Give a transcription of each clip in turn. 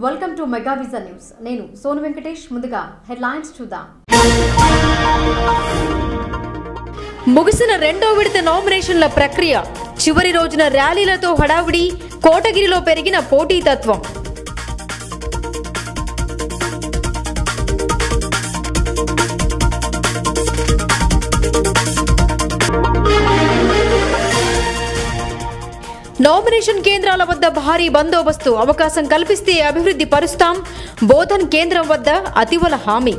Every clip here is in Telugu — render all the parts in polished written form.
Welcome to mega vision news. నేను సోను వెంకటేష్. ముందుగా హెడ్లైన్స్ చూద్దాం. ముగిసిన రెండో విడత నామినేషన్ల ప్రక్రియ. చివరి రోజున ర్యాలీలతో హడావుడి. కోటగిరిలో పెరిగిన పోటీతత్వం. నామినేషన్ కేంద్రాల వద్ద భారీ బందోబస్తు. అవకాశం కల్పిస్తే అభివృద్ధి పరుస్తాం. బోధన్ కేంద్రం వద్ద అతివల హామీ.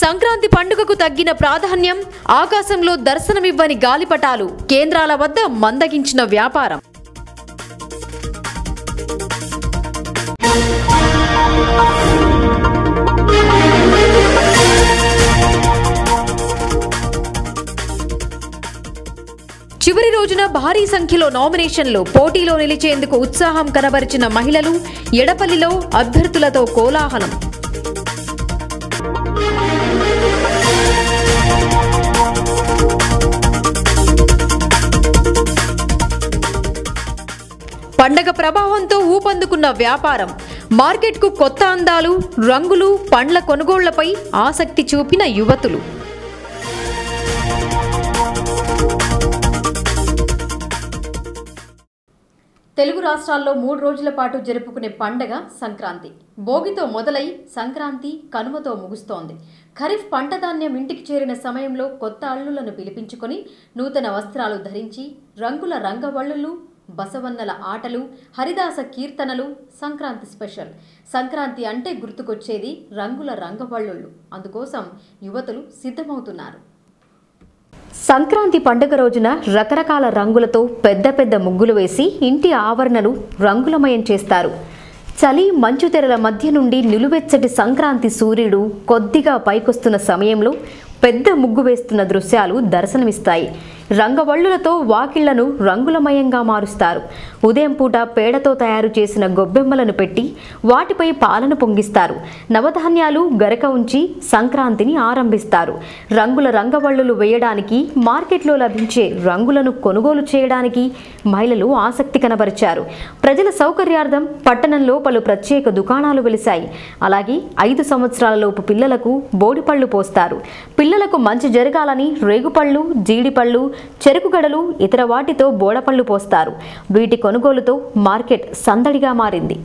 సంక్రాంతి పండుగకు తగ్గిన ప్రాధాన్యం. ఆకాశంలో దర్శనమివ్వని గాలిపటాలు. కేంద్రాల వద్ద మందగించిన వ్యాపారం. చివరి రోజున భారీ సంఖ్యలో నామినేషన్లు. పోటీలో నిలిచేందుకు ఉత్సాహం కనబరిచిన మహిళలు. ఎడపల్లిలో అభ్యర్థులతో కోలాహలం. పండగ ప్రభావంతో ఊపందుకున్న వ్యాపారం. మార్కెట్కు కొత్త అందాలు, రంగులు, పండ్ల కొనుగోళ్లపై ఆసక్తి చూపిన యువతులు. తెలుగు రాష్ట్రాల్లో 3 రోజుల పాటు జరుపుకునే పండగ సంక్రాంతి. భోగితో మొదలై సంక్రాంతి కనుమతో ముగుస్తోంది. ఖరీఫ్ పంట ధాన్యం ఇంటికి చేరిన సమయంలో కొత్త అల్లులను పిలిపించుకొని నూతన వస్త్రాలు ధరించి రంగుల రంగవల్లులు, బసవన్నల ఆటలు, హరిదాస కీర్తనలు సంక్రాంతి స్పెషల్. సంక్రాంతి అంటే గుర్తుకొచ్చేది రంగుల రంగవల్లుళ్ళు. అందుకోసం యువతులు సిద్ధమవుతున్నారు. సంక్రాంతి పండుగ రోజున రకరకాల రంగులతో పెద్ద పెద్ద ముగ్గులు వేసి ఇంటి ఆవరణలు రంగులమయం చేస్తారు. చలి మంచు తెరల మధ్య నుండి నిలువెచ్చటి సంక్రాంతి సూర్యుడు కొద్దిగా పైకొస్తున్న సమయంలో పెద్ద ముగ్గు వేస్తున్న దృశ్యాలు దర్శనమిస్తాయి. రంగవల్లులతో వాకిళ్లను రంగులమయంగా మారుస్తారు. ఉదయం పూట పేడతో తయారు చేసిన గొబ్బెమ్మలను పెట్టి వాటిపై పాలను పొంగిస్తారు. నవధాన్యాలు గరక ఉంచి సంక్రాంతిని ఆరంభిస్తారు. రంగుల రంగవల్లులు వేయడానికి, మార్కెట్లో లభించే రంగులను కొనుగోలు చేయడానికి మహిళలు ఆసక్తి కనబరిచారు. ప్రజల సౌకర్యార్థం పట్టణంలో పలు ప్రత్యేక దుకాణాలు వెలిశాయి. అలాగే 5 సంవత్సరాలలోపు పిల్లలకు బోడిపళ్లు పోస్తారు. పిల్లలకు మంచి జరగాలని రేగుపళ్ళు, జీడిపళ్ళు, చెరుకుగడలు, ఇతర వాటితో బోడపళ్ళు పోస్తారు. వీటి కొనుగోలుతో మార్కెట్ సందడిగా మారింది.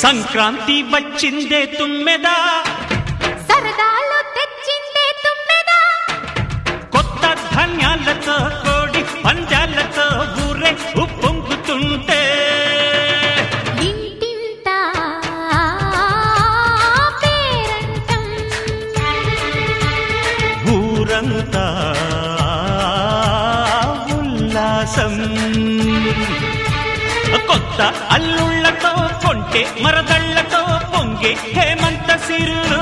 సంక్రాంతి వచ్చిందే తుమ్మెదా, సరదాలు తెచ్చిందే తుమ్మెదా, కొత్త ధాన్యాలతో కోడి పంజాలతో ఊరే ఉప్పొంగుతుంటే ఇంటింత పేరంటం, ఊరంతా ఉల్లాసం. కొత్త అల్లుళ్లతో కొంటే మరదళ్లతో పొంగే హేమంత సిరులు.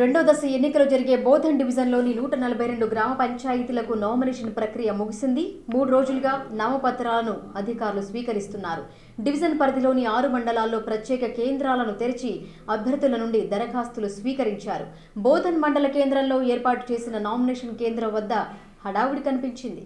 రెండో దశ ఎన్నికలు జరిగే బోధన్ డివిజన్లోని 142 గ్రామ పంచాయతీలకు నామినేషన్ ప్రక్రియ ముగిసింది. 3 రోజులుగా నామపత్రాలను అధికారులు స్వీకరిస్తున్నారు. డివిజన్ పరిధిలోని 6 మండలాల్లో ప్రత్యేక కేంద్రాలను తెరిచి అభ్యర్థుల నుండి దరఖాస్తులు స్వీకరించారు. బోధన్ మండల కేంద్రంలో ఏర్పాటు చేసిన నామినేషన్ కేంద్రం వద్ద హడావుడి కనిపించింది.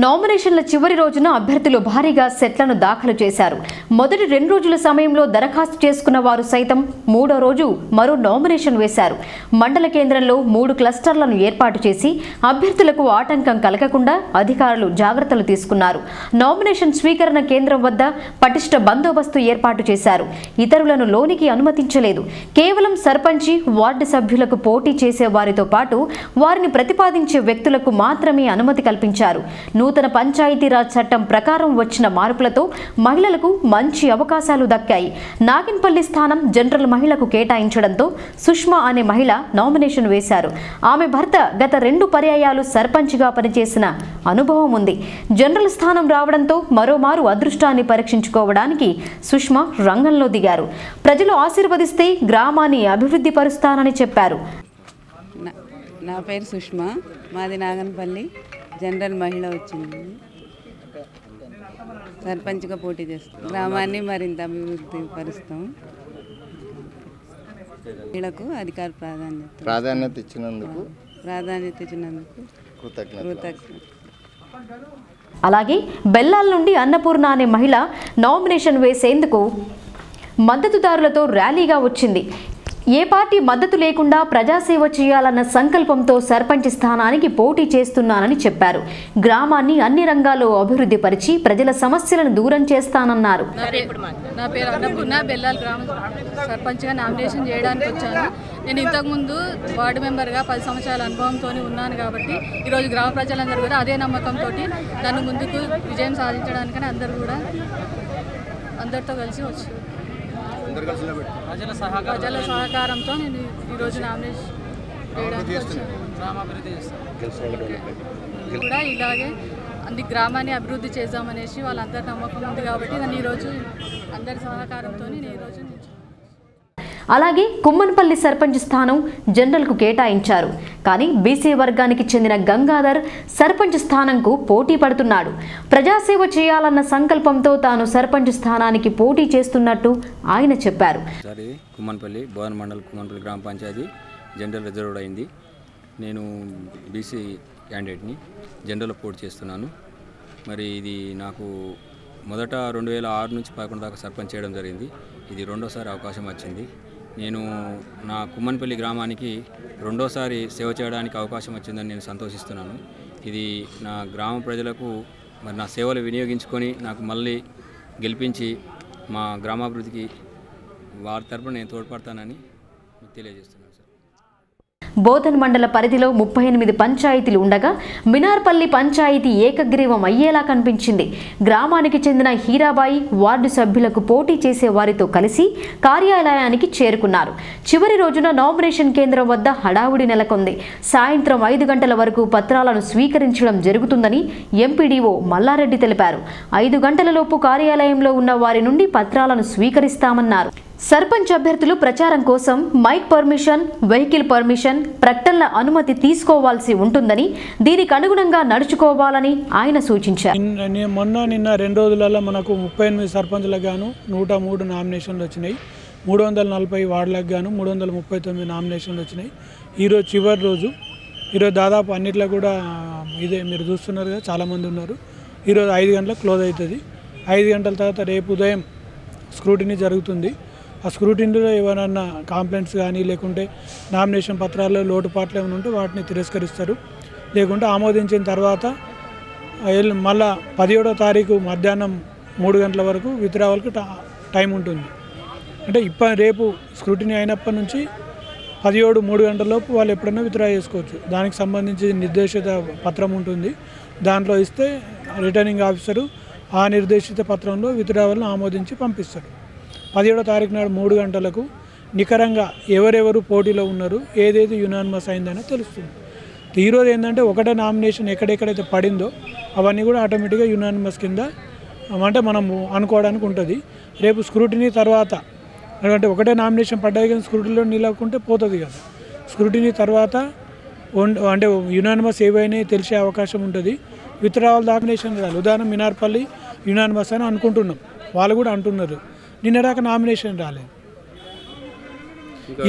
నామినేషన్ల చివరి రోజున అభ్యర్థులు భారీగా సెట్లను దాఖలు చేశారు. మొదటి 2 రోజుల సమయంలో దరఖాస్తు చేసుకున్న వారు సైతం 3వ రోజు మరో నామినేషన్ వేశారు. మండల కేంద్రంలో 3 క్లస్టర్లను ఏర్పాటు చేసి అభ్యర్థులకు ఆటంకం కలగకుండా అధికారులు జాగ్రత్తలు తీసుకున్నారు. నామినేషన్ స్వీకరణ కేంద్రం వద్ద పటిష్ట బందోబస్తు ఏర్పాటు చేశారు. ఇతరులను లోనికి అనుమతించలేదు. కేవలం సర్పంచి, వార్డు సభ్యులకు పోటీ చేసే వారితో పాటు వారిని ప్రతిపాదించే వ్యక్తులకు మాత్రమే అనుమతి కల్పించారు. నూతన పంచాయతీరాజ్ చట్టం ప్రకారం వచ్చిన మార్పులతో మహిళలకు మంచి అవకాశాలు దక్కాయి. నాగిన్పల్లి స్థానం జనరల్ మహిళకు కేటాయించడంతో సుష్మా అనే మహిళ నామినేషన్ వేశారు. ఆమె భర్త గత 2 పర్యాయాలు సర్పంచ్గా పనిచేసిన అనుభవం ఉంది. జనరల్ స్థానం రావడంతో మరోమారు అదృష్టాన్ని పరీక్షించుకోవడానికి సుష్మా రంగంలో దిగారు. ప్రజలు ఆశీర్వదిస్తే గ్రామాన్ని అభివృద్ధి పరుస్తానని చెప్పారు. నా పేరు సుష్మా, మాది నాగన్పల్లి. జనరల్ మహిళ వచ్చింది. సర్పంచ్గా పోటీ చేస్తాం. గ్రామాన్ని మరింత అభివృద్ధి పరుస్తాం. మహిళకు అధికార ప్రాధాన్యత ఇచ్చినందుకు కృతజ్ఞత. అలాగే బెల్లాల నుండి అన్నపూర్ణ అనే మహిళ నామినేషన్ వేసేందుకు మద్దతుదారులతో ర్యాలీగా వచ్చింది. ఏ పార్టీ మద్దతు లేకుండా ప్రజాసేవ చేయాలన్న సంకల్పంతో సర్పంచ్ స్థానానికి పోటీ చేస్తున్నానని చెప్పారు. గ్రామాన్ని అన్ని రంగాల్లో అభివృద్ధి పరిచి ప్రజల సమస్యలను దూరం చేస్తానన్నారు. నా పేరు అన్నపూర్ణ, బెల్లాల గ్రామ సర్పంచ్గా నామినేషన్ చేయడానికి వచ్చాను. నేను ఇంతకుముందు వార్డు మెంబర్గా 10 సంవత్సరాల అనుభవంతో ఉన్నాను కాబట్టి ఈరోజు గ్రామ ప్రజలందరూ కూడా అదే నమ్మకంతో నన్ను ముందుకు విజయం సాధించడానికని అందరితో కలిసి వచ్చాను. ప్రజల సహకారంతో నేను ఈరోజు నామినేషన్ చేయడానికి వచ్చాను. కూడా ఇలాగే అన్ని గ్రామాన్ని అభివృద్ధి చేద్దామనేసి వాళ్ళందరి నమ్మకం ఉంది కాబట్టి నేను ఈరోజు అందరి సహకారంతో నేను ఈరోజు అలాగే కుమ్మన్పల్లి సర్పంచ్ స్థానం జనరల్కు కేటాయించారు. కానీ బీసీ వర్గానికి చెందిన గంగాధర్ సర్పంచ్ స్థానంకు పోటీ పడుతున్నాడు. ప్రజాసేవ చేయాలన్న సంకల్పంతో తాను సర్పంచ్ స్థానానికి పోటీ చేస్తున్నట్టు ఆయన చెప్పారు. కుమ్మన్పల్లి బోధన మండల్ కుమ్మన్పల్లి గ్రామ పంచాయతీ జనరల్ రిజర్వ్డ్ అయింది. నేను బీసీ క్యాండిడేట్ని జనరల్లో పోటీ చేస్తున్నాను. మరి ఇది నాకు మొదట 2006 నుంచి 11 దాకా సర్పంచ్ చేయడం జరిగింది. ఇది 2వసారి అవకాశం వచ్చింది. నేను నా కుమ్మన్పల్లి గ్రామానికి 2వసారి సేవ చేయడానికి అవకాశం వచ్చిందని నేను సంతోషిస్తున్నాను. ఇది నా గ్రామ ప్రజలకు మరి నా సేవలు వినియోగించుకొని నాకు మళ్ళీ గెలిపించి మా గ్రామాభివృద్ధికి వారి తరపున నేను తోడ్పడతానని తెలియజేస్తున్నాను. బోధన్ మండల పరిధిలో 38 పంచాయతీలు ఉండగా మినార్పల్లి పంచాయతీ ఏకగ్రీవం అయ్యేలా కనిపించింది. గ్రామానికి చెందిన హీరాబాయి వార్డు సభ్యులకు పోటీ చేసే వారితో కలిసి కార్యాలయానికి చేరుకున్నారు. చివరి రోజున నామినేషన్ కేంద్రం వద్ద హడావుడి నెలకొంది. సాయంత్రం 5 గంటల వరకు పత్రాలను స్వీకరించడం జరుగుతుందని ఎంపీడీఓ మల్లారెడ్డి తెలిపారు. 5 గంటలలోపు కార్యాలయంలో ఉన్న వారి నుండి పత్రాలను స్వీకరిస్తామన్నారు. సర్పంచ్ అభ్యర్థులు ప్రచారం కోసం మైక్ పర్మిషన్, వెహికల్ పర్మిషన్, ప్రకటనల అనుమతి తీసుకోవాల్సి ఉంటుందని, దీనికి అనుగుణంగా నడుచుకోవాలని ఆయన సూచించారు. నిన్న 2 రోజులలో మనకు 38 సర్పంచ్లకు గాను 103 నామినేషన్లు వచ్చినాయి. 340 వార్డులకు గాను 339 నామినేషన్లు వచ్చినాయి. ఈరోజు చివరి రోజు. ఈరోజు దాదాపు అన్నిట్లో కూడా ఇదే మీరు చూస్తున్నారు కదా, చాలామంది ఉన్నారు. ఈరోజు 5 గంటలకు క్లోజ్ అవుతుంది. 5 గంటల తర్వాత రేపు ఉదయం స్క్రూటినీ జరుగుతుంది. ఆ స్క్రూటినీలో ఏమైనా కాంప్లైంట్స్ కానీ లేకుంటే నామినేషన్ పత్రాల్లో లోటుపాట్లు ఏమైనా ఉంటే వాటిని తిరస్కరిస్తారు. లేకుంటే ఆమోదించిన తర్వాత మళ్ళా 17వ తారీఖు మధ్యాహ్నం 3 గంటల వరకు విత్డ్రావల్కి టైం ఉంటుంది. అంటే రేపు స్క్రూటినీ అయినప్పటి నుంచి 17 3 గంటలలోపు వాళ్ళు ఎప్పుడైనా విత్డ్రా చేసుకోవచ్చు. దానికి సంబంధించి నిర్దేశిత పత్రం ఉంటుంది. దాంట్లో ఇస్తే రిటర్నింగ్ ఆఫీసరు ఆ నిర్దేశిత పత్రంలో విత్డ్రావల్ని ఆమోదించి పంపిస్తారు. 17వ తారీఖు నాడు 3 గంటలకు నికరంగా ఎవరెవరు పోటీలో ఉన్నారు, ఏదేది యునానిమస్ అయిందని తెలుస్తుంది. ఈరోజు ఏంటంటే ఒకటే నామినేషన్ ఎక్కడెక్కడైతే పడిందో అవన్నీ కూడా ఆటోమేటిక్గా యునానిమస్ కింద అంటే మనం అనుకోవడానికి ఉంటుంది. రేపు స్క్రూటినీ తర్వాత అంటే ఒకటే నామినేషన్ పడ్డాయి కానీ స్క్రూటినీలో నిలవకుంటే పోతుంది కదా. స్క్రూటినీ తర్వాత అంటే యునానిమస్ ఏవైనా తెలిసే అవకాశం ఉంటుంది. విత్డ్రావల్ నామినేషన్ రాలి. ఉదాహరణ మినార్పల్లి యునానిమస్ అని అనుకుంటున్నాం, వాళ్ళు కూడా అంటున్నారు. నిన్నదాకా నామినేషన్ రాలేదు.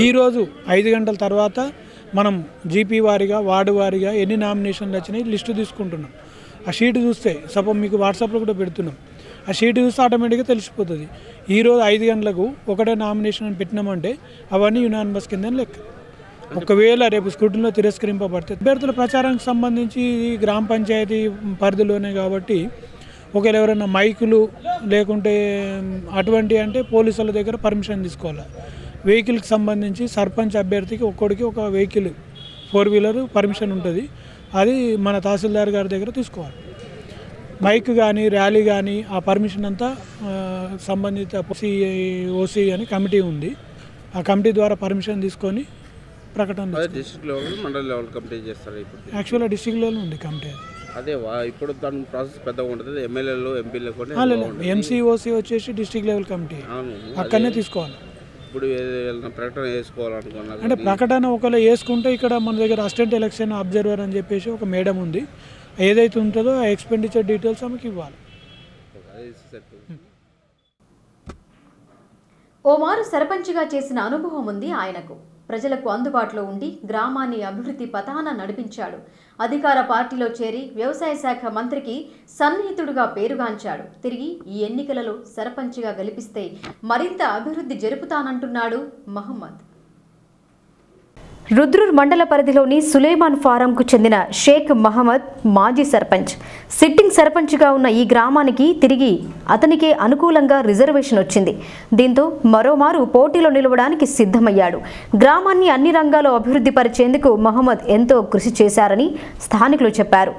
ఈరోజు 5 గంటల తర్వాత మనం జీపీ వారిగా వార్డు వారిగా ఎన్ని నామినేషన్లు వచ్చినాయి లిస్టు తీసుకుంటున్నాం. ఆ షీట్ చూస్తే సపోజ్ మీకు వాట్సాప్లో కూడా పెడుతున్నాం, ఆ షీట్ చూస్తే ఆటోమేటిక్గా తెలిసిపోతుంది. ఈరోజు 5 గంటలకు ఒకటే నామినేషన్ అని పెట్టినామంటే అవన్నీ యునానిమస్ కింద లెక్క. ఒకవేళ రేపు స్క్రూటినీలో తిరస్కరింపబడితే అభ్యర్థుల ప్రచారానికి సంబంధించి గ్రామ పంచాయతీ పరిధిలోనే కాబట్టి ఒకవేళ ఎవరైనా మైకులు లేకుంటే అటువంటి అంటే పోలీసుల దగ్గర పర్మిషన్ తీసుకోవాలి. వెహికల్కి సంబంధించి సర్పంచ్ అభ్యర్థికి ఒక్కొక్కడికి ఒక వెహికల్ 4-వీలర్ పర్మిషన్ ఉంటుంది, అది మన తహసీల్దార్ గారి దగ్గర తీసుకోవాలి. మైక్ కానీ ర్యాలీ కానీ ఆ పర్మిషన్ అంతా సంబంధిత ఓసీ అని కమిటీ ఉంది, ఆ కమిటీ ద్వారా పర్మిషన్ తీసుకొని ప్రకటన డిస్ట్రిక్ట్ లెవెల్ మండల లెవెల్ కమిటీ చేస్తారు. ఇప్పుడు యాక్చువల్గా డిస్ట్రిక్ట్ లెవెల్ ఉంది కమిటీ. అదే ఇప్పుడు దాని ప్రాసెస్ పెద్దగా ఉంటుంది. ఎమ్మెల్యేలు ఎంపీలు కూడా ఎంసీఓసీ వచ్చేసి డిస్ట్రిక్ట్ లెవెల్ కమిటీ అక్కడనే తీసుకోవాలి. ఇప్పుడు ప్రకటన వేసుకోవాలనుకున్నారు అంటే ప్రకటన ఒకవేళ వేసుకుంటే ఇక్కడ మన దగ్గర అసిస్టెంట్ ఎలక్షన్ అబ్జర్వర్ అని చెప్పేసి ఒక మేడం ఉంది, ఏదైతే ఉంటుందో ఆ ఎక్స్పెండిచర్ డీటెయిల్స్ ఆమెకి ఇవ్వాలి. ఓమారు సర్పంచ్గా చేసిన అనుభవం ఉంది ఆయనకు. ప్రజలకు అందుబాటులో ఉండి గ్రామాన్ని అభివృద్ధి పథాన నడిపించాడు. అధికార పార్టీలో చేరి వ్యవసాయ శాఖ మంత్రికి సన్నిహితుడుగా పేరుగాంచాడు. తిరిగి ఈ ఎన్నికలలో సర్పంచ్గా గెలిపిస్తే మరింత అభివృద్ధి జరుపుతానంటున్నాడు మహమ్మద్. రుద్రూర్ మండల పరిధిలోని సులేమాన్ ఫారంకు చెందిన షేక్ మహమ్మద్ మాజీ సర్పంచ్. సిట్టింగ్ సర్పంచ్గా ఉన్న ఈ గ్రామానికి తిరిగి అతనికే అనుకూలంగా రిజర్వేషన్ వచ్చింది. దీంతో మరోమారు పోటీలో నిలవడానికి సిద్ధమయ్యాడు. గ్రామాన్ని అన్ని రంగాల్లో అభివృద్ధి పరిచేందుకు మహమ్మద్ ఎంతో కృషి చేశారని స్థానికులు చెప్పారు.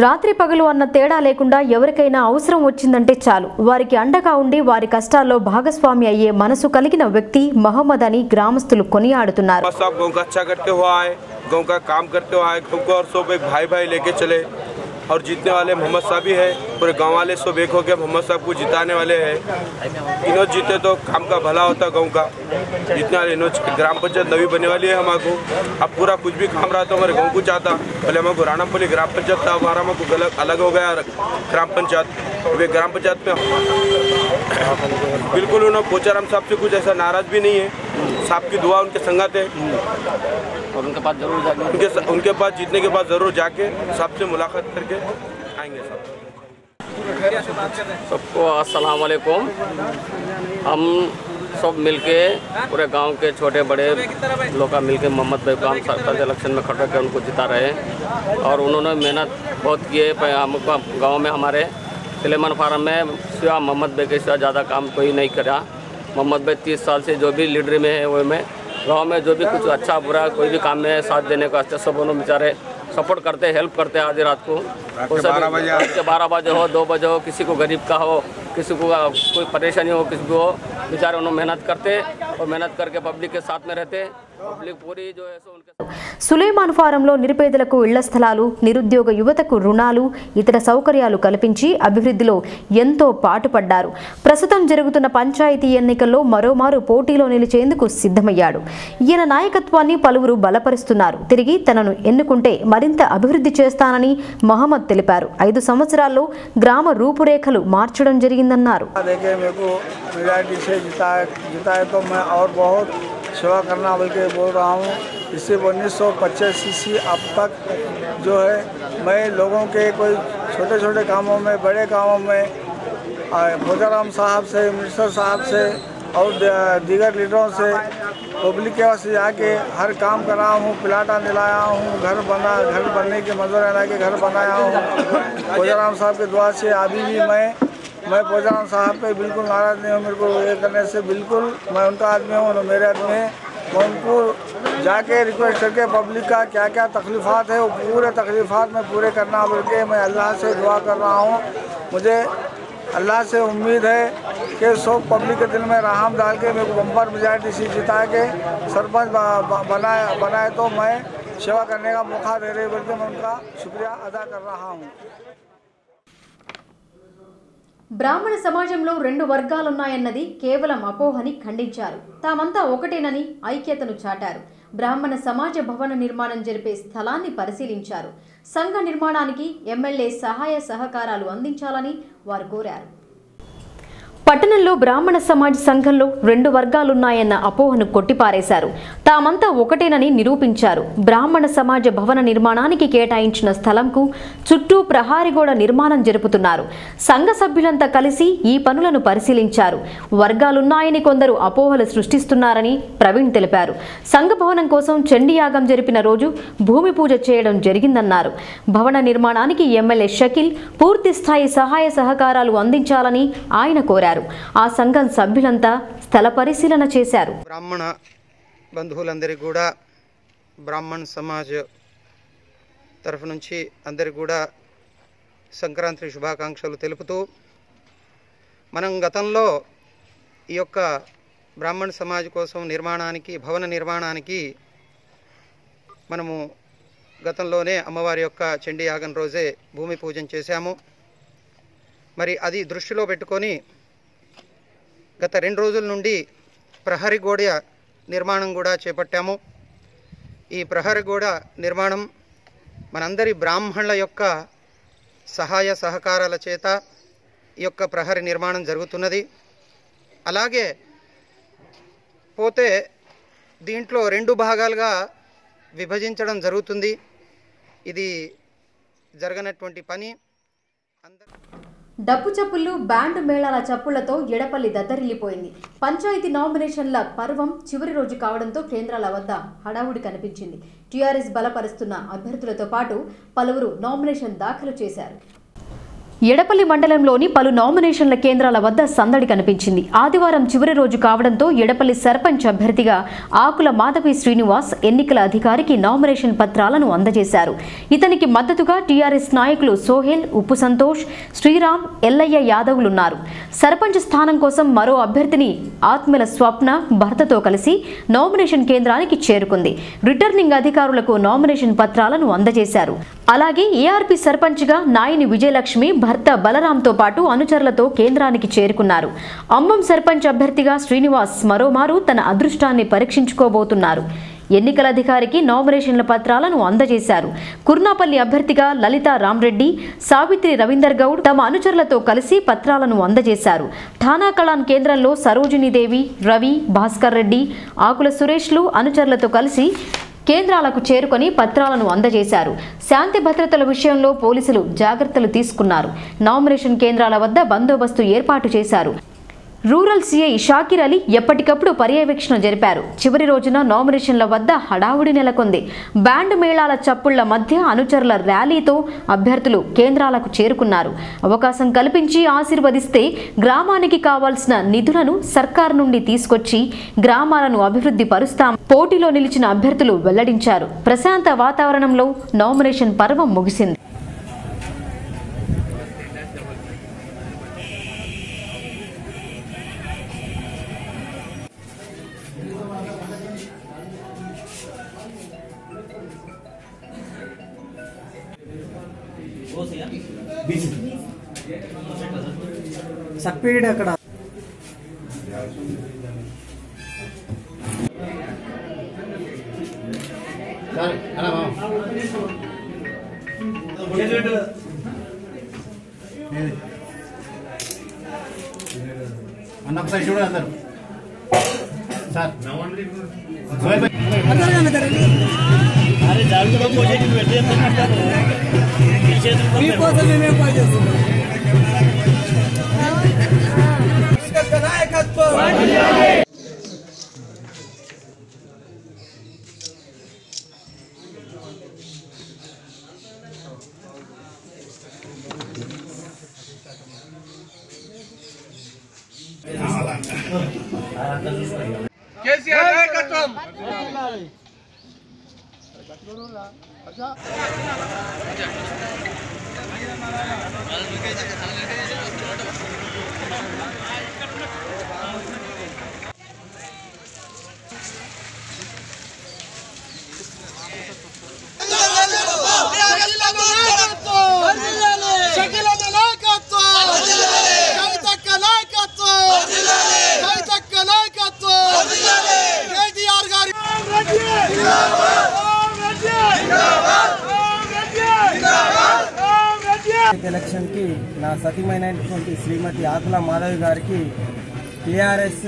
రాత్రి పగలు అన్న తేడా లేకుండా ఎవరికైనా అవసరం వచ్చిందంటే చాలు వారికి అండగా ఉండి వారి కష్టాల్లో భాగస్వామి అయ్యే మనసు కలిగిన వ్యక్తి మహమ్మద్ అని గ్రామస్తులు కొనియాడుతున్నారు. और जीतने वाले मोहम्मद साहब ही है, पूरे गांव वाले सब एक हो गए मोहम्मद साहब को जिताने वाले हैं. इन्हों जीते तो काम का भला होता गांव का. जितने वाले इन्हों ग्राम पंचायत नवी बनने वाली है हमारे. अब पूरा कुछ भी काम रहा तो हमारे गांव को चाहता. पहले हमारे राणापल्ली ग्राम पंचायत था, हमारा हमको अलग हो गया ग्राम पंचायत. वे ग्राम पंचायत में बिल्कुल उन्होंने पोचाराम साहब से कुछ ऐसा नाराज भी नहीं है. साहब की दुआ उनके संगत है और उनके पास जरूर उनके पास जीतने के बाद ज़रूर जाके साहब से मुलाकात करके आएंगे. सबको अस्सलाम वालेकुम. हम सब मिलके पूरे गांव के छोटे बड़े लोग मिलके मोहम्मद भाई को हम सरपंच इलेक्शन में खड़ा कर उनको जिता रहे हैं. और उन्होंने मेहनत बहुत की है. हमको गांव में हमारे सुलेमान फार्म में सिवा मोहम्मद भाई के सिवा ज़्यादा काम कोई नहीं करा. मोहम्मद भाई 30 साल से जो भी लीडर में है वो में गांव में जो भी कुछ अच्छा बुरा कोई भी काम में साथ देने को अच्छे सब उन्होंने बेचारे सपोर्ट करते हेल्प करते हैं. आधी रात को 12 बजे हो 2 बजे हो, किसी को गरीब का हो, किसी को कोई परेशानी हो, किसी को हो, बेचारे उन्होंने मेहनत करते और मेहनत करके पब्लिक के साथ में रहते. पब्लिक पूरी जो है सो उनके సులేమాన్ ఫారంలో నిరుపేదలకు ఇళ్ల స్థలాలు, నిరుద్యోగ యువతకు రుణాలు, ఇతర సౌకర్యాలు కల్పించి అభివృద్ధిలో ఎంతో పాటుపడ్డారు. ప్రస్తుతం జరుగుతున్న పంచాయతీ ఎన్నికల్లో మరోమారు పోటీలో నిలిచేందుకు సిద్ధమయ్యాడు. ఈయన నాయకత్వాన్ని పలువురు బలపరుస్తున్నారు. తిరిగి తనను ఎన్నుకుంటే మరింత అభివృద్ధి చేస్తానని మహమ్మద్ తెలిపారు. 5 సంవత్సరాల్లో గ్రామ రూపురేఖలు మార్చడం జరిగిందన్నారు. सेवा करना बल्कि बोल रहा हूँ. इससे 1985 से अब तक जो है मैं लोगों के कोई छोटे छोटे कामों में, बड़े कामों में पोचाराम साहब से, मिनिस्टर साहब से और दीगर लीडरों से पब्लिक के वास्ते जाके हर काम कराया हूँ. प्लाटा दिलाया हूँ, घर बनने के मजदूर ला के घर बनाया हूँ. पोचाराम साहब के दुआ से अभी भी मैं पोचाराम साहब पे बिल्कुल नाराज़ नहीं हूँ. मेरे को ये करने से बिल्कुल मैं उनका आदमी हूँ, मेरे आदमी है. मैं उनको जाके रिक्वेस्ट करके पब्लिक का क्या क्या तकलीफ़ात है वो पूरे तकलीफ़ात में पूरे करना बोल के मैं अल्लाह से दुआ कर रहा हूँ. मुझे अल्लाह से उम्मीद है कि सब पब्लिक के दिल में रहम डाल के मेरे को बम्पर मेजॉरिटी से जिता के सरपंच बनाए तो मैं सेवा करने का मौका दे रहे बोलते मैं उनका शुक्रिया अदा कर रहा हूँ. బ్రాహ్మణ సమాజంలో 2 వర్గాలున్నాయన్నది కేవలం అపోహని ఖండించారు. తామంతా ఒకటేనని ఐక్యతను చాటారు. బ్రాహ్మణ సమాజ భవన నిర్మాణం జరిపే స్థలాన్ని పరిశీలించారు. సంఘ నిర్మాణానికి ఎమ్మెల్యే సహాయ సహకారాలు అందించాలని వారు కోరారు. పట్టణంలో బ్రాహ్మణ సమాజ్ సంఘంలో 2 వర్గాలున్నాయన్న అపోహను కొట్టిపారేశారు. తామంతా ఒకటేనని నిరూపించారు. బ్రాహ్మణ సమాజ భవన నిర్మాణానికి కేటాయించిన స్థలంకు చుట్టూ ప్రహారీ గోడ నిర్మాణం జరుపుతున్నారు. సంఘ సభ్యులంతా కలిసి ఈ పనులను పరిశీలించారు. వర్గాలున్నాయని కొందరు అపోహలు సృష్టిస్తున్నారని ప్రవీణ్ తెలిపారు. సంఘ భవనం కోసం చండీయాగం జరిపిన రోజు భూమి పూజ చేయడం జరిగిందన్నారు. భవన నిర్మాణానికి ఎమ్మెల్యే షకీల్ పూర్తి స్థాయి సహాయ సహకారాలు అందించాలని ఆయన కోరారు. ఆ సంఘం సభ్యులంతా స్థల పరిశీలన చేశారు. బ్రాహ్మణ బంధువులందరికీ కూడా బ్రాహ్మణ సమాజ్ తరఫు నుంచి అందరికీ కూడా సంక్రాంతి శుభాకాంక్షలు తెలుపుతూ, మనం గతంలో ఈ యొక్క బ్రాహ్మణ సమాజ్ కోసం భవన నిర్మాణానికి మనము గతంలోనే అమ్మవారి యొక్క చండీ యాగం రోజే భూమి పూజన చేశాము. మరి అది దృష్టిలో పెట్టుకొని గత 2 రోజుల నుండి ప్రహరీ గోడ నిర్మాణం కూడా చేపట్టాము. ఈ ప్రహరీ గోడ నిర్మాణం మనందరి బ్రాహ్మణుల యొక్క సహాయ సహకారాల చేత ఈ యొక్క ప్రహరీ నిర్మాణం జరుగుతున్నది. అలాగే పోతే దీంట్లో 2 భాగాలుగా విభజించడం జరుగుతుంది. ఇది జరగనటువంటి పని. డప్పు చప్పుళ్లు, బ్యాండ్ మేళాల చప్పుళ్లతో ఎడపల్లి దద్దరిల్లిపోయింది. పంచాయతీ నామినేషన్ల పర్వం చివరి రోజు కావడంతో కేంద్రాల వద్ద హడావుడి కనిపించింది. టీఆర్ఎస్ బలపరుస్తున్న అభ్యర్థులతో పాటు పలువురు నామినేషన్ దాఖలు చేశారు. ఎడపల్లి మండలంలోని పలు నామినేషన్ల కేంద్రాల వద్ద సందడి కనిపించింది. ఆదివారం చివరి రోజు కావడంతో ఎడపల్లి సర్పంచ్ అభ్యర్థిగా ఆకుల మాధవి శ్రీనివాస్ ఎన్నికల అధికారికి నామినేషన్ పత్రాలను అందజేశారు. ఇతనికి మద్దతుగా టీఆర్ఎస్ నాయకులు సోహెల్, ఉప్పు సంతోష్, శ్రీరామ్, ఎల్లయ్య యాదవ్లున్నారు. సర్పంచ్ స్థానం కోసం మరో అభ్యర్థిని ఆత్మల స్వప్న భర్తతో కలిసి నామినేషన్ కేంద్రానికి చేరుకుంది. రిటర్నింగ్ అధికారులకు నామినేషన్ పత్రాలను అందజేశారు. అలాగే ఏఆర్పీ సర్పంచ్గా నాయని విజయలక్ష్మి భర్త బలరాంతో పాటు అనుచరులతో కేంద్రానికి చేరుకున్నారు. అమ్మం సర్పంచ్ అభ్యర్థిగా శ్రీనివాస్ మరోమారు తన అదృష్టాన్ని పరీక్షించుకోబోతున్నారు. ఎన్నికల అధికారికి నామినేషన్ల పత్రాలను అందజేశారు. కుర్నాపల్లి అభ్యర్థిగా లలితా రామ్రెడ్డి, సావిత్రి రవీందర్ గౌడ్ తమ అనుచరులతో కలిసి పత్రాలను అందజేశారు. ఠానా కళాన్ కేంద్రంలో సరోజినీదేవి, రవి, భాస్కర్ రెడ్డి, ఆకుల సురేష్లు అనుచరులతో కలిసి కేంద్రాలకు చేరుకొని పత్రాలను అందజేశారు. శాంతి భద్రతల విషయంలో పోలీసులు జాగ్రత్తలు తీసుకున్నారు. నామినేషన్ కేంద్రాల వద్ద బందోబస్తు ఏర్పాటు చేశారు. రూరల్ సీఐ షాకిర్ అలీ ఎప్పటికప్పుడు పర్యవేక్షణ జరిపారు. చివరి రోజున నామినేషన్ల వద్ద హడావుడి నెలకొంది. బ్యాండ్ మేళాల చప్పుళ్ల మధ్య అనుచరుల ర్యాలీతో అభ్యర్థులు కేంద్రాలకు చేరుకున్నారు. అవకాశం కల్పించి ఆశీర్వదిస్తే గ్రామానికి కావాల్సిన నిధులను సర్కారు నుండి తీసుకొచ్చి గ్రామాలను అభివృద్ధి పరుస్తాం పోటీలో నిలిచిన అభ్యర్థులు వెల్లడించారు. ప్రశాంత వాతావరణంలో నామినేషన్ పర్వం ముగిసింది. సక్పీడ్ అక్కడ అన్న ఒకసారి చూడ అందరు సార్ అరే జాగ్రత్తగా పోజేటివ్ పెట్టేస్తున్నారు మీకోసం నేనే పని చేస్తున్నాను. కేసీఆర్ నాయకత్వం ఎలక్షన్కి నా సతీమైనటువంటి శ్రీమతి ఆకుల మాధవి గారికి టీఆర్ఎస్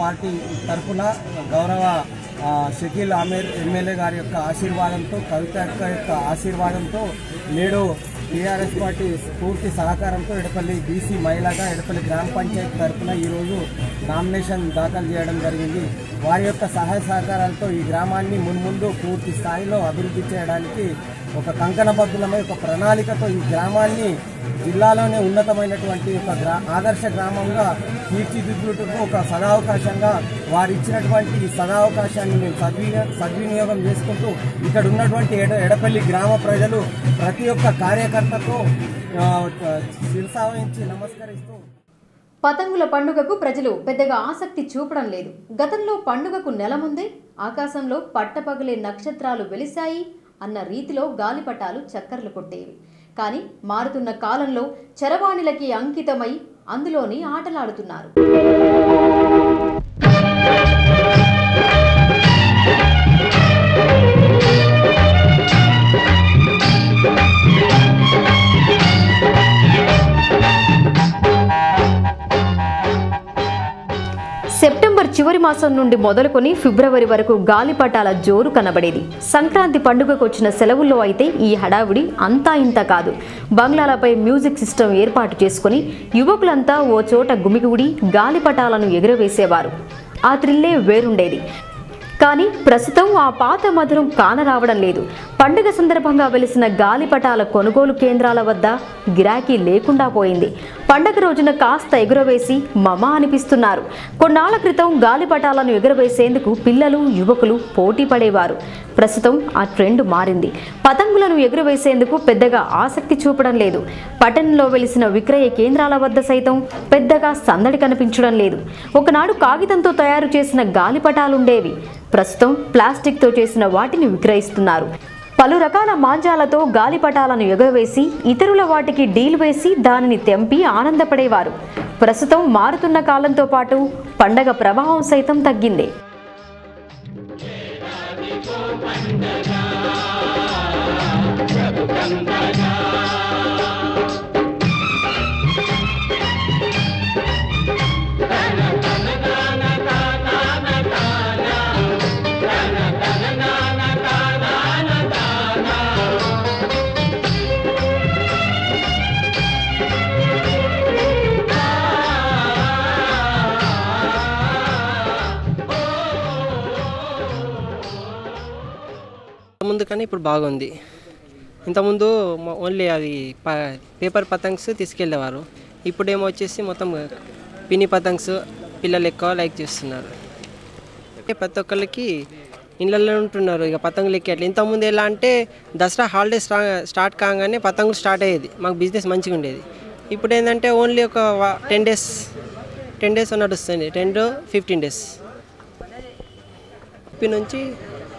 పార్టీ తరఫున గౌరవ షకీల్ ఆమీర్ ఎమ్మెల్యే గారి యొక్క ఆశీర్వాదంతో, కవిత యొక్క ఆశీర్వాదంతో నేడు టీఆర్ఎస్ పార్టీ పూర్తి సహకారంతో ఎడపల్లి బీసీ మహిళగా ఎడపల్లి గ్రామ పంచాయతీ తరఫున ఈరోజు నామినేషన్ దాఖలు చేయడం జరిగింది. వారి యొక్క సహాయ సహకారాలతో ఈ గ్రామాన్ని మున్ముందు పూర్తి స్థాయిలో అభివృద్ధి చేయడానికి ఒక కంకణబద్ధులమై ఒక ప్రణాళికతో ఈ గ్రామాన్ని జిల్లాలోనే ఉన్నతమైనటువంటి ఒక ఆదర్శ గ్రామంగా తీర్చిదిద్దుటకు ఒక సదావకాశంగా వారు ఇచ్చినటువంటి ఈ సదావకాశాన్ని మేము సద్వినియోగం చేసుకుంటూ ఇక్కడ ఉన్నటువంటి ఎడపల్లి గ్రామ ప్రజలు ప్రతి ఒక్క కార్యకర్తతో శిరసావహించి నమస్కరిస్తూ పతంగుల పండుగకు ప్రజలు పెద్దగా ఆసక్తి చూపడం లేదు. గతంలో పండుగకు నెల ముందే ఆకాశంలో పట్టపగలే నక్షత్రాలు వెలిశాయి అన్న రీతిలో గాలిపటాలు చక్కర్లు కొట్టేవి. కానీ మారుతున్న కాలంలో చరవాణిలకి అంకితమై అందులోని ఆటలాడుతున్నారు. సెప్టెంబర్ చివరి మాసం నుండి మొదలుకొని ఫిబ్రవరి వరకు గాలిపటాల జోరు కనబడేది. సంక్రాంతి పండుగకు వచ్చిన సెలవుల్లో అయితే ఈ హడావిడి అంతా ఇంత కాదు. బంగ్లాలపై మ్యూజిక్ సిస్టమ్ ఏర్పాటు చేసుకుని యువకులంతా ఓ చోట గుమిగూడి గాలిపటాలను ఎగురవేసేవారు. ఆ థ్రిల్లే వేరుండేది. కానీ ప్రస్తుతం ఆ పాత మధురం కానరావడం లేదు. పండుగ సందర్భంగా వెలిసిన గాలిపటాల కొనుగోలు కేంద్రాల వద్ద గిరాకీ లేకుండా పోయింది. పండగ రోజున కాస్త ఎగురవేసి మమ అనిపిస్తున్నారు. కొన్నాళ్ల క్రితం గాలిపటాలను ఎగురవేసేందుకు పిల్లలు, యువకులు పోటీ పడేవారు. ప్రస్తుతం ఆ ట్రెండ్ మారింది. పతంగులను ఎగురవేసేందుకు పెద్దగా ఆసక్తి చూపడం లేదు. పట్టణంలో వెలిసిన విక్రయ కేంద్రాల వద్ద సైతం పెద్దగా సందడి కనిపించడం లేదు. ఒకనాడు కాగితంతో తయారు చేసిన గాలిపటాలుండేవి. ప్రస్తుతం ప్లాస్టిక్తో చేసిన వాటిని విక్రయిస్తున్నారు. పలు రకాల మాంజాలతో గాలిపటాలను ఎగురవేసి ఇతరుల వాటికి డీల్ వేసి దానిని తెంపి ఆనందపడేవారు. ప్రస్తుతం మారుతున్న కాలంతో పాటు పండగ ప్రభావం సైతం తగ్గింది. ముందు కానీ ఇప్పుడు బాగుంది. ఇంతకుముందు ఓన్లీ అది పేపర్ పతంగ్స్ తీసుకెళ్ళేవారు. ఇప్పుడేమో వచ్చేసి మొత్తం పిన్ని పతంగ్స్ పిల్లలు ఎక్కువ లైక్ చేస్తున్నారు. ప్రతి ఒక్కరికి ఇళ్ళల్లో ఉంటున్నారు ఇక పతంగులు ఎక్కేట్లు. ఇంతకుముందు ఎలా అంటే దసరా హాలిడేస్ స్టార్ట్ కాగానే పతంగులు స్టార్ట్ అయ్యేది, మాకు బిజినెస్ మంచిగా ఉండేది. ఇప్పుడు ఏంటంటే ఓన్లీ ఒక 10 డేస్ నడుస్తుంది, 10 to 15 days. రూపీ నుంచి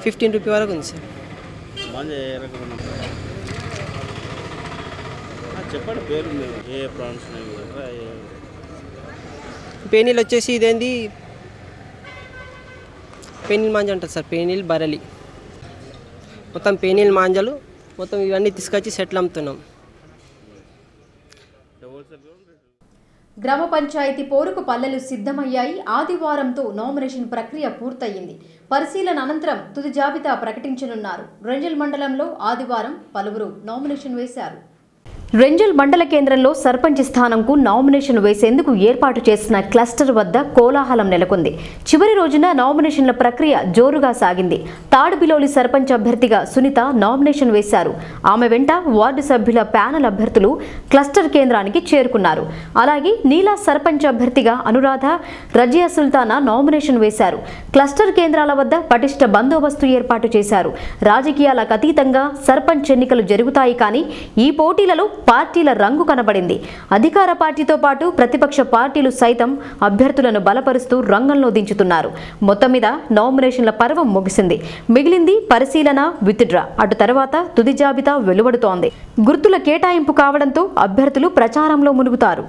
15 రూపీ వరకు ఉంది సార్. చెప్పండి పేరు, ఏ ప్రాన్స్? పేనీలు వచ్చేసి ఇదేంది పేనీల్ మాంజ అంటారు సార్. పేనీల్ బరలి మొత్తం పేనీల్ మాంజలు మొత్తం ఇవన్నీ తీసుకొచ్చి సెట్లు అమ్ముతున్నాం. గ్రామ పంచాయతీ పోరుకు పల్లెలు సిద్ధమయ్యాయి. ఆదివారంతో నామినేషన్ ప్రక్రియ పూర్తయింది. పరిశీలన అనంతరం తుది జాబితా ప్రకటించనున్నారు. రెంజల్ మండలంలో ఆదివారం పలువురు నామినేషన్ వేశారు. రెంజల్ మండల కేంద్రంలో సర్పంచ్ స్థానంకు నామినేషన్ వేసేందుకు ఏర్పాటు చేసిన క్లస్టర్ వద్ద కోలాహలం నెలకొంది. చివరి రోజున నామినేషన్ల ప్రక్రియ జోరుగా సాగింది. తాడుబిలోలి సర్పంచ్ అభ్యర్థిగా సునీత నామినేషన్ వేశారు. ఆమె వెంట వార్డు సభ్యుల ప్యానెల్ అభ్యర్థులు క్లస్టర్ కేంద్రానికి చేరుకున్నారు. అలాగే నీలా సర్పంచ్ అభ్యర్థిగా అనురాధ, రజియా సుల్తానా నామినేషన్ వేశారు. క్లస్టర్ కేంద్రాల వద్ద పటిష్ట బందోబస్తు ఏర్పాటు చేశారు. రాజకీయాలకు అతీతంగా సర్పంచ్ ఎన్నికలు జరుగుతాయి. కానీ ఈ పోటీలలో పార్టీల రంగు కనబడింది. అధికార పార్టీతో పాటు ప్రతిపక్ష పార్టీలు సైతం అభ్యర్థులను బలపరుస్తూ రంగంలో దించుతున్నారు. మొత్తం మీద నామినేషన్ల పర్వం ముగిసింది. మిగిలింది పరిశీలన, విత్డ్రా. అటు తర్వాత తుది జాబితా వెలువడుతోంది. గుర్తుల కేటాయింపు కావడంతో అభ్యర్థులు ప్రచారంలో మునుగుతారు.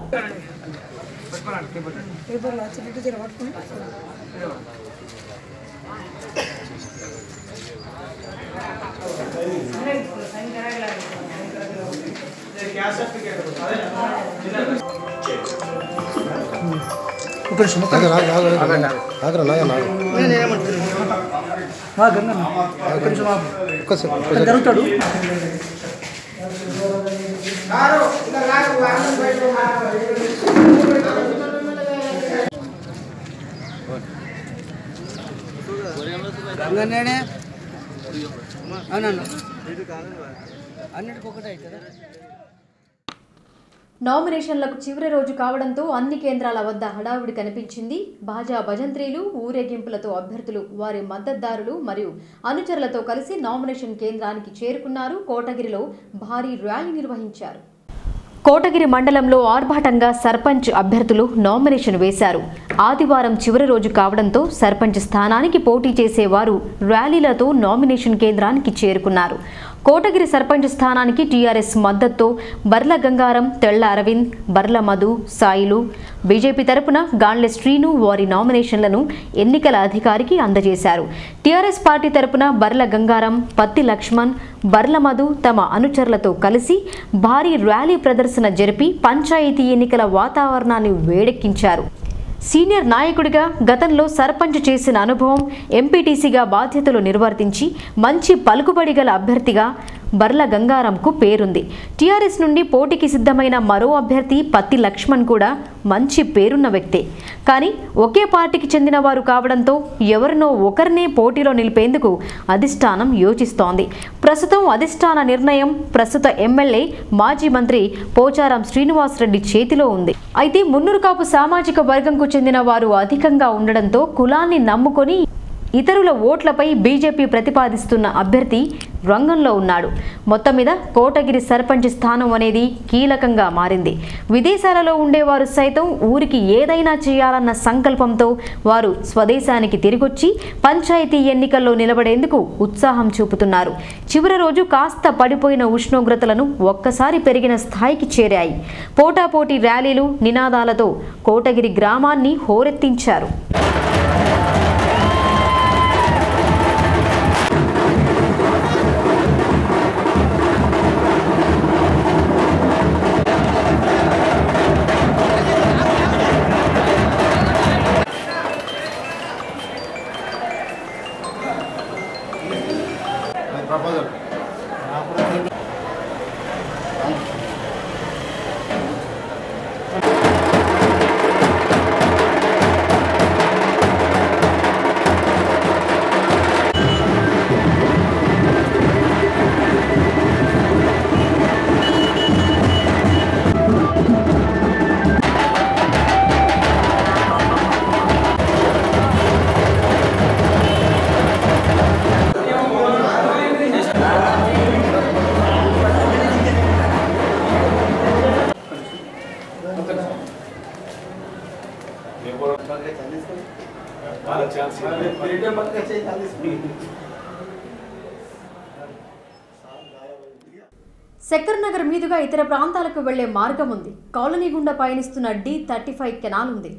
జరుగుతాడు నామినేషన్లకు చివరి రోజు కావడంతో అన్ని కేంద్రాల వద్ద హడావుడి కనిపించింది. బాజా భజంత్రీలు, ఊరేగింపులతో అభ్యర్థులు వారి మద్దతుదారులు మరియు అనుచరులతో కలిసి నామినేషన్ కేంద్రానికి చేరుకున్నారు. కోటగిరిలో భారీ ర్యాలీ నిర్వహించారు. కోటగిరి మండలంలో ఆర్భాటంగా సర్పంచ్ అభ్యర్థులు నామినేషన్ వేశారు. ఆదివారం చివరి రోజు కావడంతో సర్పంచ్ స్థానానికి పోటీ చేసేవారు ర్యాలీలతో నామినేషన్ కేంద్రానికి చేరుకున్నారు. కోటగిరి సర్పంచ్ స్థానానికి టీఆర్ఎస్ మద్దతుతో బర్ల గంగారం, తెళ్ల అరవింద్, బర్ల మధు, సాయిలు, బీజేపీ తరపున గాండ్లె శ్రీను వారి నామినేషన్లను ఎన్నికల అధికారికి అందజేశారు. టీఆర్ఎస్ పార్టీ తరపున బర్ల గంగారం, పత్తి లక్ష్మణ్, బర్ల మధు తమ అనుచరులతో కలిసి భారీ ర్యాలీ ప్రదర్శన జరిపి పంచాయతీ ఎన్నికల వాతావరణాన్ని వేడెక్కించారు. సీనియర్ నాయకుడిగా గతంలో సర్పంచ్ చేసిన అనుభవం, ఎంపీటీసీగా బాధ్యతలు నిర్వర్తించి మంచి పలుకుబడి గల అభ్యర్థిగా బర్ల గంగారంకు పేరుంది. టీఆర్ఎస్ నుండి పోటీకి సిద్ధమైన మరో అభ్యర్థి పత్తి లక్ష్మణ్ కూడా మంచి పేరున్న వ్యక్తే. కానీ ఒకే పార్టీకి చెందిన వారు కావడంతో ఎవరినో ఒకరినే పోటీలో నిలిపేందుకు అధిష్టానం యోచిస్తోంది. ప్రస్తుతం అధిష్టాన నిర్ణయం ప్రస్తుత ఎమ్మెల్యే మాజీ మంత్రి పోచారం శ్రీనివాసరెడ్డి చేతిలో ఉంది. అయితే మున్నూరు కాపు సామాజిక వర్గంకు చెందిన వారు అధికంగా ఉండడంతో కులాన్ని నమ్ముకొని ఇతరుల ఓట్లపై బీజేపీ ప్రతిపాదిస్తున్న అభ్యర్థి రంగంలో ఉన్నాడు. మొత్తం మీద కోటగిరి సర్పంచ్ స్థానం అనేది కీలకంగా మారింది. విదేశాలలో ఉండేవారు సైతం ఊరికి ఏదైనా చేయాలన్న సంకల్పంతో వారు స్వదేశానికి తిరిగొచ్చి పంచాయతీ ఎన్నికల్లో నిలబడేందుకు ఉత్సాహం చూపుతున్నారు. చివరి రోజు కాస్త పడిపోయిన ఉష్ణోగ్రతలను ఒక్కసారి పెరిగిన స్థాయికి చేరాయి. పోటాపోటీ ర్యాలీలు, నినాదాలతో కోటగిరి గ్రామాన్ని హోరెత్తించారు. శక్కర్ నగర్ మీదుగా ఇతర ప్రాంతాలకు వెళ్లే మార్గం ఉంది. కాలనీ గుండా పయనిస్తున్న D35 కెనాల్ ఉంది.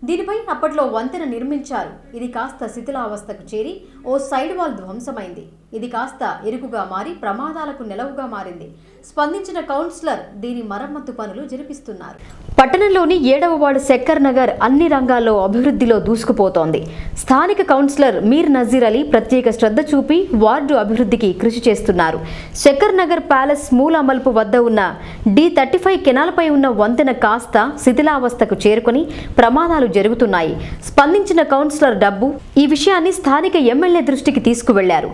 దీనిపై అప్పట్లో వంతెన నిర్మించారు. ఇది కాస్త శిథిలావస్థకు చేరి ఓ సైడ్ వాల్ ధ్వంసమైంది. ఇది కాస్త ఇరుకుగా మారి ప్రమాదాలకు నెలవుగా మారింది. స్పందించిన కౌన్సిలర్ దీని మరమ్మతు పనులు జరిపిస్తున్నారు. పట్టణంలోని 7వ వార్డు శక్కర్ నగర్ అన్ని రంగాల్లో అభివృద్ధిలో దూసుకుపోతోంది. స్థానిక కౌన్సిలర్ మీర్ నజీర్ అలీ ప్రత్యేక శ్రద్ధ చూపి వార్డు అభివృద్ధికి కృషి చేస్తున్నారు. శక్కర్ నగర్ ప్యాలెస్ మూల మలుపు వద్ద ఉన్న D35 కెనాల్పై ఉన్న వంతెన కాస్త శిథిలావస్థకు చేరుకొని ప్రమాదాలు జరుగుతున్నాయి. స్పందించిన కౌన్సిలర్ డబ్బు ఈ విషయాన్ని స్థానిక ఎమ్మెల్యే దృష్టికి తీసుకువెళ్లారు.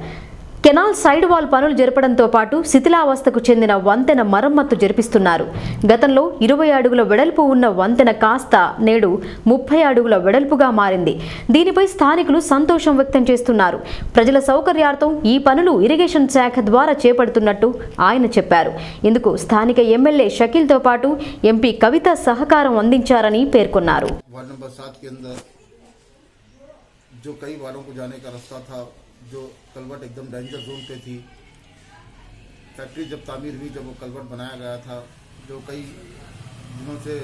కెనాల్ సైడ్ వాల్ పనులు జరపడంతో పాటు శిథిలావస్థకు చెందిన వంతెన మరమ్మత్తు జరిపిస్తున్నారు. గతంలో 20 అడుగుల వెడల్పు ఉన్న వంతెన కాస్త నేడు 30 అడుగుల వెడల్పుగా మారింది. దీనిపై స్థానికులు సంతోషం వ్యక్తం చేస్తున్నారు. ప్రజల సౌకర్యార్థం ఈ పనులు ఇరిగేషన్ శాఖ ద్వారా చేపడుతున్నట్టు ఆయన చెప్పారు. ఇందుకు స్థానిక ఎమ్మెల్యే షకీల్తో పాటు ఎంపీ కవిత సహకారం అందించారని పేర్కొన్నారు. जो कलवट एकदम डेंजर जोन पे थी, फैक्ट्री जब तामीर हुई, जब वो कलवट बनाया गया था, जो कई दिनों से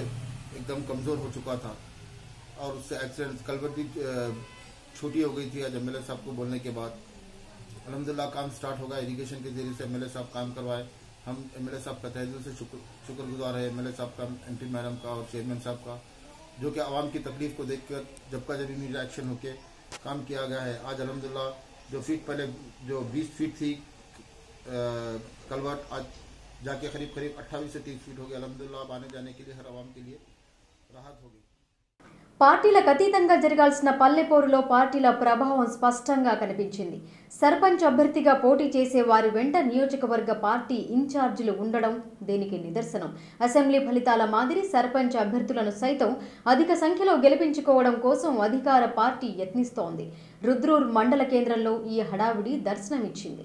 एकदम कमज़ोर हो चुका था और उससे एक्सीडेंट, कलवट भी छोटी हो गई थी। आज एमएलए साहब को बोलने के बाद अल्हम्दुलिल्लाह काम स्टार्ट होगा। इरिगेशन के जरिए से एमएलए साहब काम करवाए। हम एमएलए साहब का तहे दिल से शुक्रगुजार है, एमएलए साहब का, एमपी मैडम का और चेयरमैन साहब का। जो कि आवाम की तकलीफ को देखकर जब का जब इमीडिएट एक्शन होके काम किया गया है। आज अल्हम्दुलिल्लाह जो फीट पहले जो 20 फीट थी कलवर्ट आज जाके करीब 28 से 30 फीट हो गया। अल्हम्दुलिल्लाह अब आने जाने के लिए हर आवाम के लिए राहत होगी। పార్టీలకు అతీతంగా జరగాల్సిన పల్లెపోరులో పార్టీల ప్రభావం స్పష్టంగా కనిపించింది. సర్పంచ్ అభ్యర్థిగా పోటీ చేసే వారి వెంట నియోజకవర్గ పార్టీ ఇన్ఛార్జీలు ఉండడం దీనికి నిదర్శనం. అసెంబ్లీ ఫలితాల మాదిరి సర్పంచ్ అభ్యర్థులను సైతం అధిక సంఖ్యలో గెలిపించుకోవడం కోసం అధికార పార్టీ యత్నిస్తోంది. రుద్రూర్ మండల కేంద్రంలో ఈ హడావిడి దర్శనమిచ్చింది.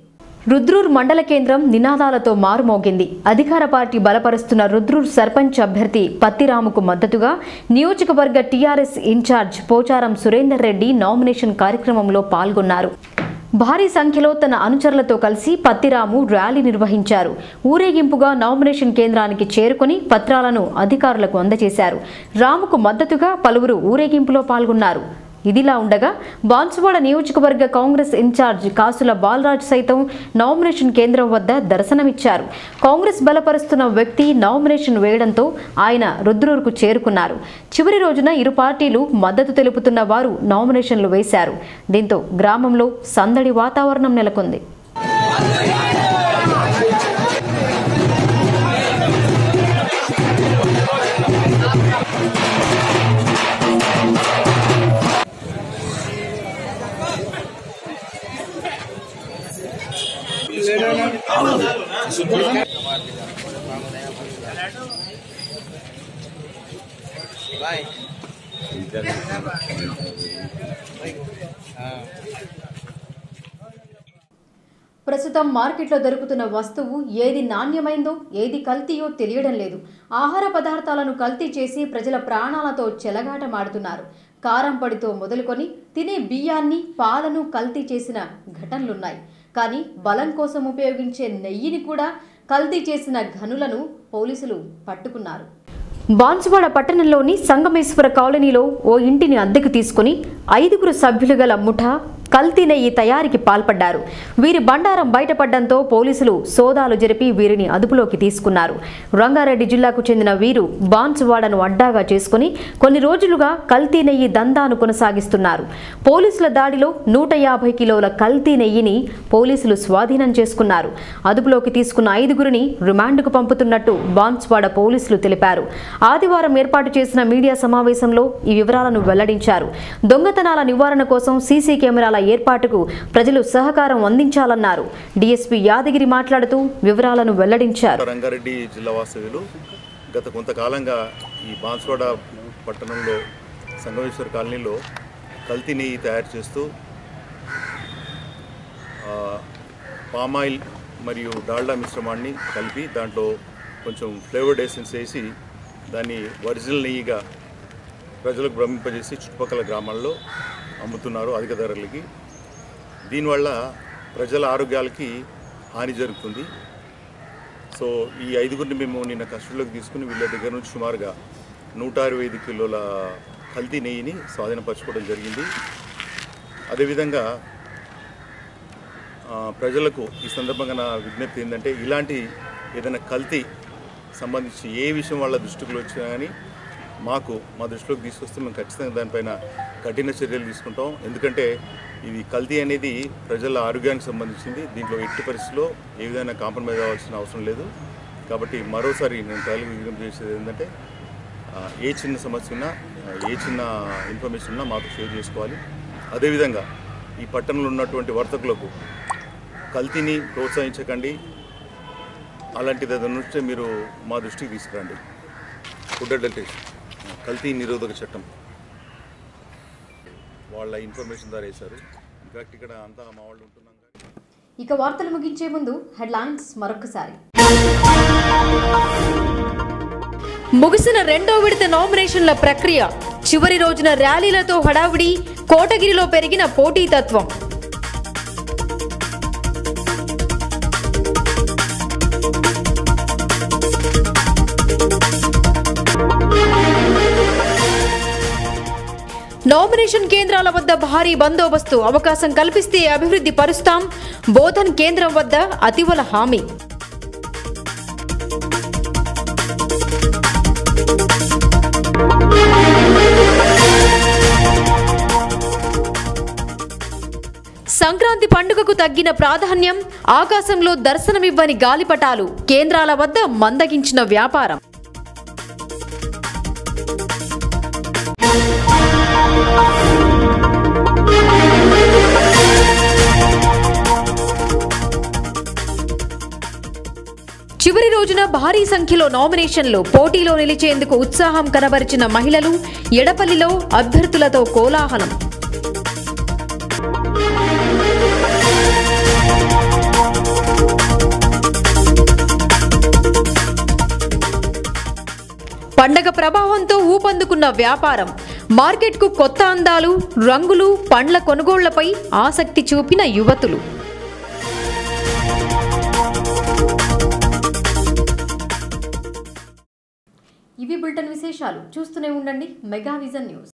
రుద్రూర్ మండల కేంద్రం నినాదాలతో మారుమోగింది. అధికార పార్టీ బలపరుస్తున్న రుద్రూర్ సర్పంచ్ అభ్యర్థి పత్తిరాముకు మద్దతుగా నియోజకవర్గ టీఆర్ఎస్ ఇన్ఛార్జ్ పోచారం సురేందర్ రెడ్డి నామినేషన్ కార్యక్రమంలో పాల్గొన్నారు. భారీ సంఖ్యలో తన అనుచరులతో కలిసి పత్తిరాము ర్యాలీ నిర్వహించారు. ఊరేగింపుగా నామినేషన్ కేంద్రానికి చేరుకుని పత్రాలను అధికారులకు అందజేశారు. రాముకు మద్దతుగా పలువురు ఊరేగింపులో పాల్గొన్నారు. ఇదిలా ఉండగా బాన్సువాడ నియోజకవర్గ కాంగ్రెస్ ఇన్ఛార్జ్ కాసుల బాలరాజ్ సైతం నామినేషన్ కేంద్రం వద్ద దర్శనమిచ్చారు. కాంగ్రెస్ బలపరుస్తున్న వ్యక్తి నామినేషన్ వేయడంతో ఆయన రుద్రూర్కు చేరుకున్నారు. చివరి రోజున ఇరు పార్టీలు మద్దతు తెలుపుతున్న వారు నామినేషన్లు వేశారు. దీంతో గ్రామంలో సందడి వాతావరణం నెలకొంది. ప్రస్తుతం మార్కెట్లో దొరుకుతున్న వస్తువు ఏది నాణ్యమైందో ఏది కల్తీయో తెలియడం లేదు. ఆహార పదార్థాలను కల్తీ చేసి ప్రజల ప్రాణాలతో చెలగాటమాడుతున్నారు. కారం పొడితో మొదలుకొని తినే బియ్యాన్ని పాలను కల్తీ చేసిన ఘటనలున్నాయి. కానీ బలం కోసం ఉపయోగించే నెయ్యిని కూడా కల్తీ చేసిన ఘనులను పోలీసులు పట్టుకున్నారు. బాన్సువాడ పట్టణంలోని సంగమేశ్వర కాలనీలో ఓ ఇంటిని అద్దెకు తీసుకుని 5 సభ్యులు గల ముఠా కల్తీ నెయ్యి తయారీకి పాల్పడ్డారు. వీరి బండారం బయటపడడంతో పోలీసులు సోదాలు జరిపి వీరిని అదుపులోకి తీసుకున్నారు. రంగారెడ్డి జిల్లాకు చెందిన వీరు బాన్సువాడను అడ్డాగా చేసుకుని కొన్ని రోజులుగా కల్తీ నెయ్యి దందాను కొనసాగిస్తున్నారు. పోలీసుల దాడిలో 150 కిలోల కల్తీ నెయ్యిని పోలీసులు స్వాధీనం చేసుకున్నారు. అదుపులోకి తీసుకున్న 5 రిమాండ్కు పంపుతున్నట్టు బాన్సువాడ పోలీసులు తెలిపారు. ఆదివారం ఏర్పాటు చేసిన మీడియా సమావేశంలో ఈ వివరాలను వెల్లడించారు. దొంగతనాల నివారణ కోసం సీసీ కెమెరాల ఏర్పాటుకు ప్రజలు సహకారం అందించాలన్నారు. డీఎస్పీ యాదగిరి మాట్లాడుతూ వివరాలను వెల్లడించారు. రంగారెడ్డి జిల్లా వాస్తవ్యులు గత కొంతకాలంగా ఈ బాన్సువాడ పట్టణంలో సంగమేశ్వర కాలనీలో కల్తీ నెయ్యి తయారు చేస్తూ పామాయిల్ మరియు డాల్డా మిశ్రమాన్ని కలిపి దాంట్లో కొంచెం ఫ్లేవర్డ్ ఎసెన్స్ వేసి దాన్ని ఒరిజినల్ నెయ్యిగా ప్రజలకు భ్రమింపజేసి చుట్టుపక్కల గ్రామాల్లో అమ్ముతున్నారు అధిక ధరలకి. దీనివల్ల ప్రజల ఆరోగ్యాలకి హాని జరుగుతుంది. సో ఈ 5 మేము నిన్న కస్టడీలోకి తీసుకుని వీళ్ళ దగ్గర నుంచి సుమారుగా 165 కిలోల కల్తీ నెయ్యిని స్వాధీనపరచుకోవడం జరిగింది. అదేవిధంగా ప్రజలకు ఈ సందర్భంగా నా విజ్ఞప్తి ఏంటంటే ఇలాంటి ఏదైనా కల్తీ సంబంధించి ఏ విషయం వాళ్ళ దృష్టికి వచ్చినా కానీ మా దృష్టిలోకి తీసుకొస్తే మేము ఖచ్చితంగా దానిపైన కఠిన చర్యలు తీసుకుంటాం. ఎందుకంటే ఇది కల్తీ అనేది ప్రజల ఆరోగ్యానికి సంబంధించింది. దీంట్లో ఎట్టి పరిస్థితుల్లో ఏ విధంగా కాంప్రమైజ్ అవ్వాల్సిన అవసరం లేదు. కాబట్టి మరోసారి నేను ప్రజలకు విజ్ఞప్తి చేసేది ఏంటంటే ఏ చిన్న సమస్య ఉన్నా ఏ చిన్న ఇన్ఫర్మేషన్ ఉన్నా మాకు షేర్ చేసుకోవాలి. అదేవిధంగా ఈ పట్టణంలో ఉన్నటువంటి వర్తకులకు కల్తీని ప్రోత్సహించకండి. అలాంటిది ఏదైనా ఉంటే మీరు మా దృష్టికి తీసుకురండి. ఫుడ్ అడల్టరేషన్ కల్తీ నిరోధక చట్టం వాళ్ళ ఇన్ఫర్మేషన్ ద్వారా వేశారు. ఇన్ఫాక్ట్ ఇక్కడ అంతా మా వాళ్ళు ఉంటున్నాం. ఇక వార్తలు ముగించే ముందు హెడ్లైన్స్ మరొకసారి. ముగిసిన 2వ విడత నామినేషన్ల ప్రక్రియ. చివరి రోజున ర్యాలీలతో హడావిడి. కోటగిరిలో పెరిగిన పోటీతత్వం. నామినేషన్ కేంద్రాల వద్ద భారీ బందోబస్తు. అవకాశం కల్పిస్తే అభివృద్ధి పరుస్తాం. బోధన్ కేంద్రం వద్ద అతివల హామీ. సంక్రాంతి పండుగకు తగ్గిన ప్రాధాన్యం, ఆకాశంలో దర్శనమివ్వని గాలిపటాలు, కేంద్రాల వద్ద మందగించిన వ్యాపారం. చివరి రోజున భారీ సంఖ్యలో నామినేషన్లు, పోటీలో నిలిచేందుకు ఉత్సాహం కనబరిచిన మహిళలు, ఎడపల్లిలో అభ్యర్థులతో కోలాహలం. పండగ ప్రభావంతో ఊపందుకున్న వ్యాపారం, మార్కెట్కు కొత్త అందాలు, రంగులు, పండ్ల కొనుగోళ్లపై ఆసక్తి చూపిన యువతులు. ఇవి బులెటిన్ విశేషాలు. చూస్తూనే ఉండండి మెగా విజన్ న్యూస్.